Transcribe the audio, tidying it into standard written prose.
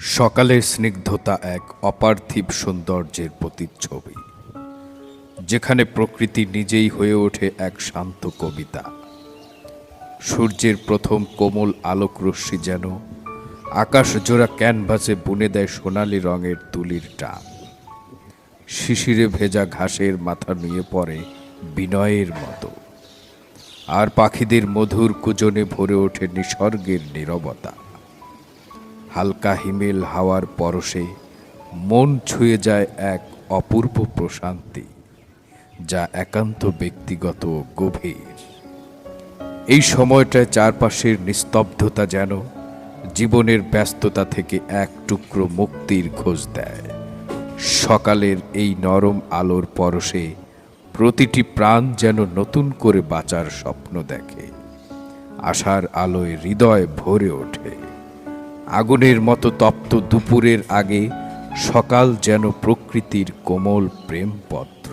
সকালের স্নিগ্ধতা এক অপার্থিব সৌন্দর্যের প্রতিচ্ছবি, যেখানে প্রকৃতি নিজেই হয়ে ওঠে এক শান্ত কবিতা। সূর্যের প্রথম কোমল আলোকরশ্মি যেন আকাশ জোড়া ক্যানভাসে বুনে দেয় সোনালি রঙের তুলির টান। শিশিরে ভেজা ঘাসের মাথা নুয়ে পড়ে বিনয়ের মতো, আর পাখিদের মধুর কুজনে ভরে ওঠে নিসর্গের নীরবতা। হালকা হিমেল হাওয়ার পরশে মন ছুঁয়ে যায় এক অপূর্ব প্রশান্তি, যা একান্ত ব্যক্তিগত ও গভীর। এই সময়টায় চারপাশের নিস্তব্ধতা যেন জীবনের ব্যস্ততা থেকে এক টুকরো মুক্তির খোঁজ দেয়। সকালের এই নরম আলোর পরশে প্রতিটি প্রাণ যেন নতুন করে বাঁচার স্বপ্ন দেখে। আশার আলোয় হৃদয় ভরে ওঠে। আগুনের মতো তপ্ত দুপুরের আগে সকাল যেন প্রকৃতির কোমল প্রেমপত্র।